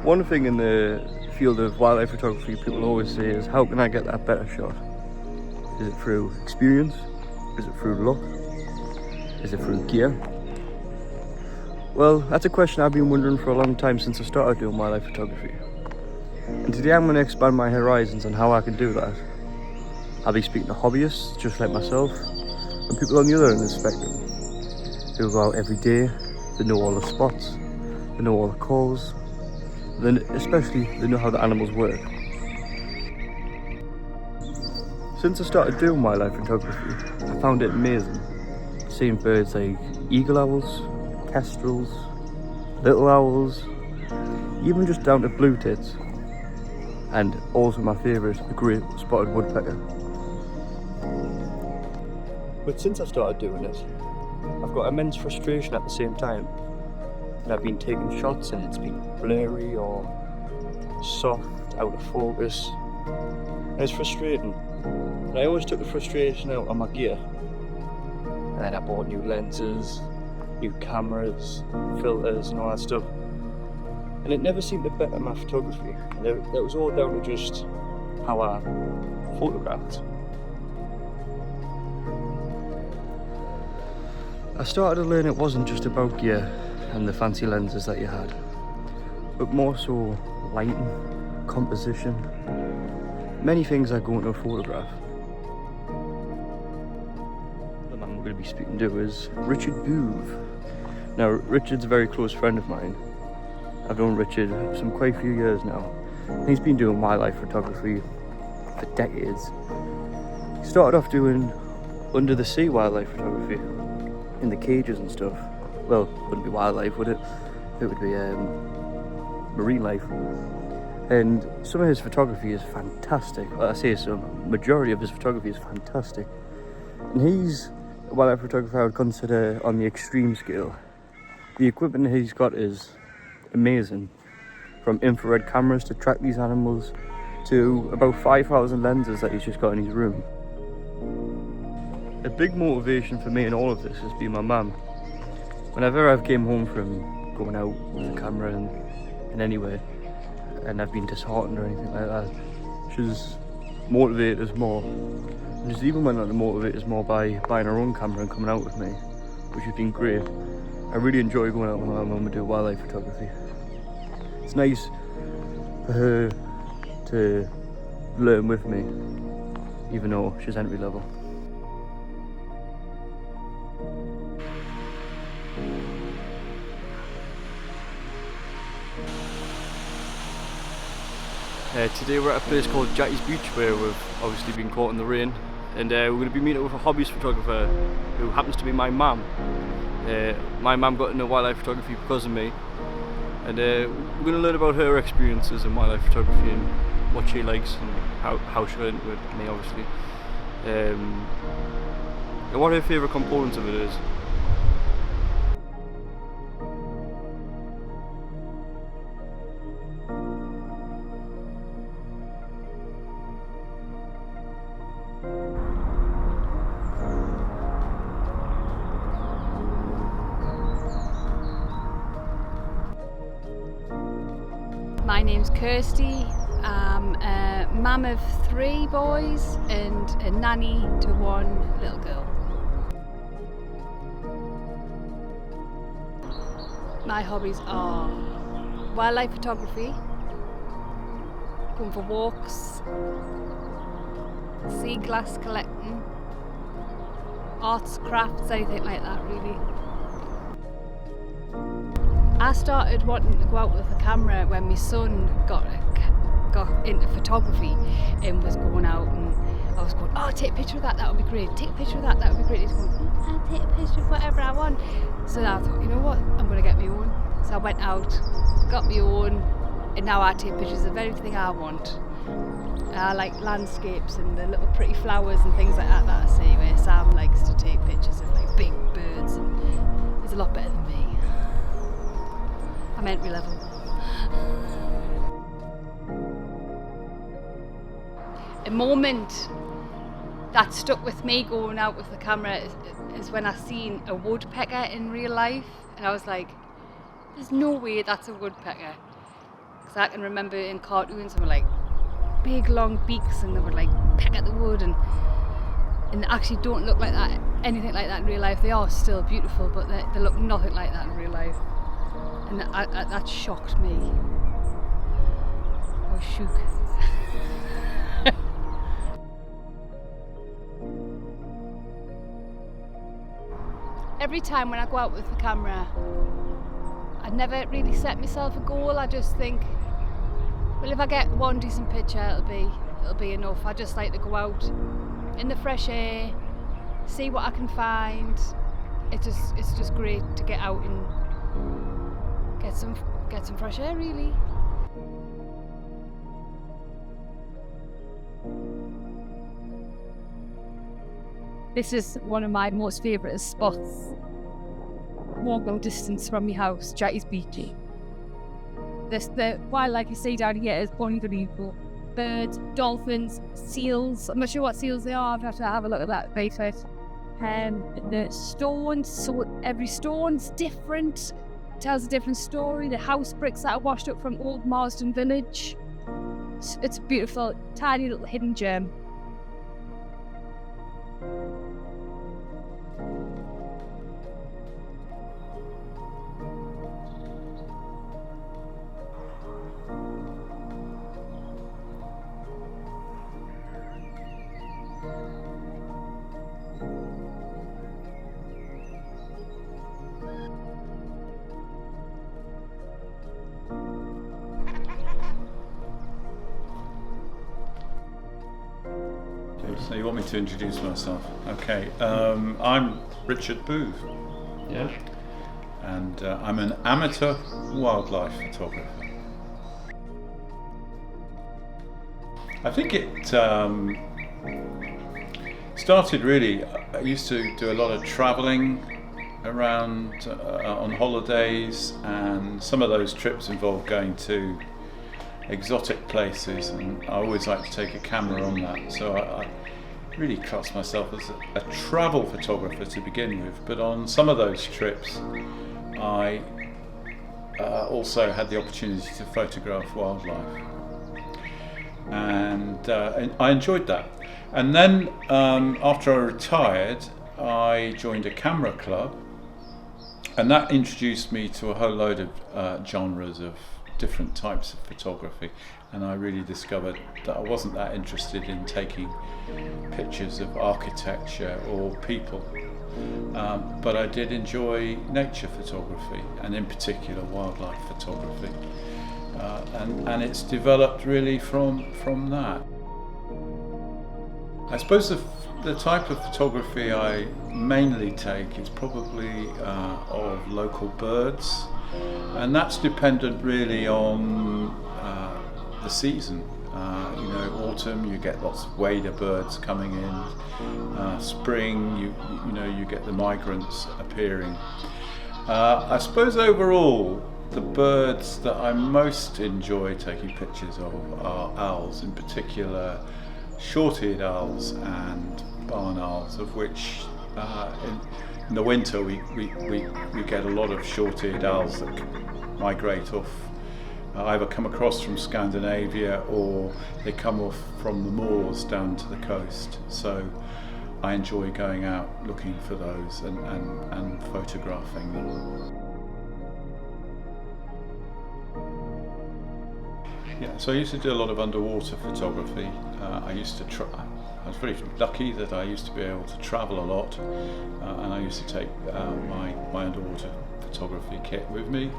One thing in the field of wildlife photography people always say is, how can I get that better shot? Is it through experience? Is it through luck? Is it through gear? Well, that's a question I've been wondering for a long time since I started doing wildlife photography. And today I'm going to expand my horizons on how I can do that. I'll be speaking to hobbyists just like myself, and people on the other end of the spectrum who go out every day, they know all the spots, they know all the calls, then especially they know how the animals work. Since I started doing wildlife photography, I found it amazing seeing birds like eagle owls, kestrels, little owls, even just down to blue tits, and also my favourite, the great spotted woodpecker. But since I started doing it, I've got immense frustration at the same time. And I've been taking shots and it's been blurry or soft, out of focus. And it's frustrating. And I always took the frustration out on my gear. And then I bought new lenses, new cameras, filters and all that stuff. And it never seemed to better my photography. And that was all down to just how I photographed. I started to learn it wasn't just about gear and the fancy lenses that you had, but more so lighting, composition, many things that go into a photograph. The man we're going to be speaking to is Richard Bouve. Now, Richard's a very close friend of mine. I've known Richard for quite a few years now. He's been doing wildlife photography for decades. He started off doing under the sea wildlife photography, in the cages and stuff. Well, it wouldn't be wildlife, would it? It would be marine life. And some of his photography is fantastic. Well, I say some, majority of his photography is fantastic. And he's a wildlife photographer I would consider on the extreme scale. The equipment he's got is amazing. From infrared cameras to track these animals, to about 5,000 lenses that he's just got in his room. A big motivation for me in all of this has been my mum. Whenever I've came home from going out with a camera in any way, and I've been disheartened or anything like that, she's motivated us more. And she's even went on to motivate us more by buying her own camera and coming out with me, which has been great. I really enjoy going out with my mum and do wildlife photography. It's nice for her to learn with me, even though she's entry level. Today we're at a place called Jackie's Beach where we've obviously been caught in the rain, and we're going to be meeting up with a hobbyist photographer who happens to be my mum. My mum got into wildlife photography because of me, and we're going to learn about her experiences in wildlife photography and what she likes and how she got into it, me obviously, and what her favourite components of it is. My name's Kirsty. I'm a mum of 3 boys and a nanny to 1 little girl. My hobbies are wildlife photography, going for walks, sea glass collecting, arts, crafts, anything like that really. I started wanting to go out with a camera when my son got into photography and was going out, and I was going, oh, take a picture of that would be great, take a picture of that would be great. He's going, oh, I'll take a picture of whatever I want. So I thought, you know what, I'm going to get my own. So I went out, got my own, and now I take pictures of everything I want. I like landscapes and the little pretty flowers and things like that I see, where Sam likes to take pictures of like big birds, and he's a lot better than me. I'm entry level. A moment that stuck with me going out with the camera is when I seen a woodpecker in real life, and I was like, there's no way that's a woodpecker. Because I can remember in cartoons they were like big long beaks and they would like peck at the wood, and they actually don't look like that, anything like that in real life. They are still beautiful, but they look nothing like that in real life. And that shocked me. I was shook. Every time when I go out with the camera, I never really set myself a goal. I just think, well, if I get one decent picture, it'll be enough. I just like to go out in the fresh air, see what I can find. It's just great to get out and get some fresh air, really. This is one of my most favourite spots. Walking distance from my house, Jetty's Beach. The wildlife you see down here is unbelievable. Birds, dolphins, seals. I'm not sure what seals they are. I'd have to have a look at that later. The stones, so every stone's different, tells a different story. The house bricks that are washed up from old Marsden village. It's a beautiful, tiny little hidden gem. So you want me to introduce myself? Okay, I'm Richard Booth. Yeah. And I'm an amateur wildlife photographer. I think it started really, I used to do a lot of travelling around on holidays, and some of those trips involved going to exotic places, and I always like to take a camera on that. So I really class myself as a travel photographer to begin with, but on some of those trips I also had the opportunity to photograph wildlife, and I enjoyed that. And then after I retired, I joined a camera club, and that introduced me to a whole load of genres of different types of photography, and I really discovered that I wasn't that interested in taking pictures of architecture or people, but I did enjoy nature photography, and in particular wildlife photography, and it's developed really from that. I suppose the type of photography I mainly take is probably of local birds, and that's dependent really on the season. Autumn you get lots of wader birds coming in. Spring you get the migrants appearing. I suppose overall the birds that I most enjoy taking pictures of are owls, in particular short-eared owls and barn owls, of which in the winter we get a lot of short-eared owls that migrate off, either come across from Scandinavia or they come off from the moors down to the coast. So I enjoy going out looking for those and photographing them. Yeah, so I used to do a lot of underwater photography. I was very lucky that I used to be able to travel a lot, and I used to take my underwater photography kit with me.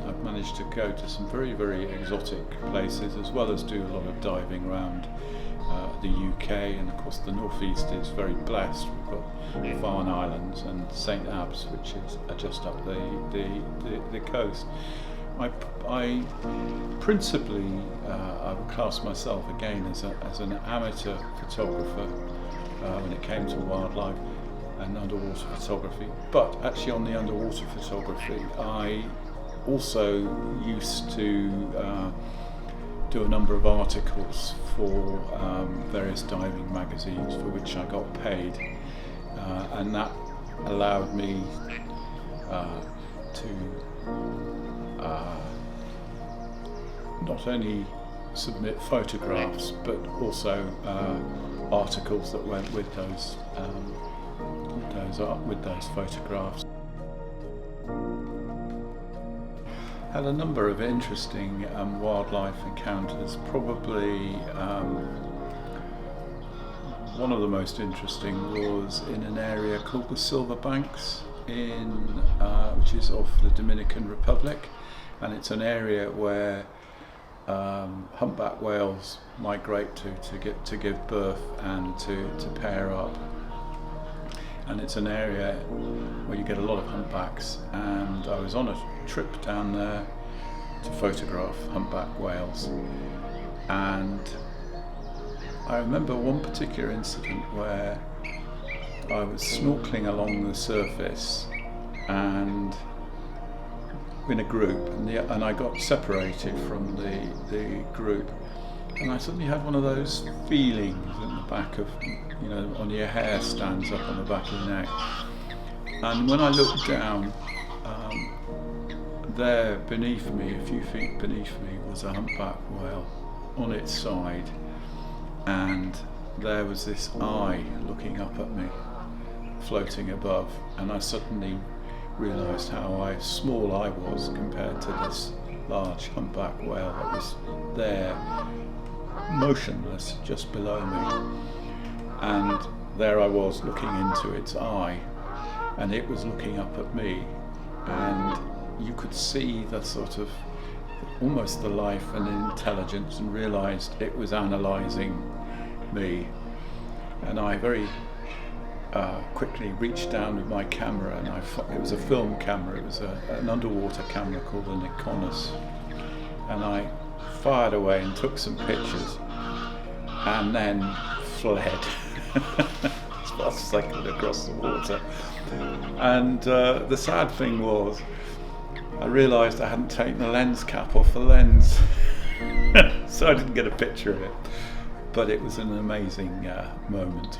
I've managed to go to some very, very exotic places, as well as do a lot of diving around the UK, and of course the northeast is very blessed. We've got Farne Islands and St Abbs, which is just up the coast. I principally I would class myself again as an amateur photographer when it came to wildlife and underwater photography. But actually on the underwater photography, I also used to do a number of articles for various diving magazines for which I got paid, and that allowed me to not only submit photographs but also articles that went with those photographs. Had a number of interesting wildlife encounters. Probably one of the most interesting was in an area called the Silver Banks, which is off the Dominican Republic, and it's an area where humpback whales migrate to give birth and to pair up. And it's an area where you get a lot of humpbacks, and I was on a trip down there to photograph humpback whales, and I remember one particular incident where I was snorkeling along the surface and in a group, and I got separated from the group, and I suddenly had one of those feelings in the back of, on your hair stands up on the back of your neck. And when I looked down, there beneath me, a few feet beneath me, was a humpback whale on its side, and there was this eye looking up at me, floating above, and I suddenly realised how small I was compared to this large humpback whale that was there, motionless just below me. And there I was looking into its eye, and it was looking up at me, and you could see the sort of almost the life and intelligence, and realised it was analysing me. And I very quickly reached down with my camera, and it was a film camera, it was an underwater camera called the Nikonus, and I fired away and took some pictures and then fled as fast as I could across the water. And the sad thing was, I realised I hadn't taken the lens cap off the lens, so I didn't get a picture of it, but it was an amazing moment.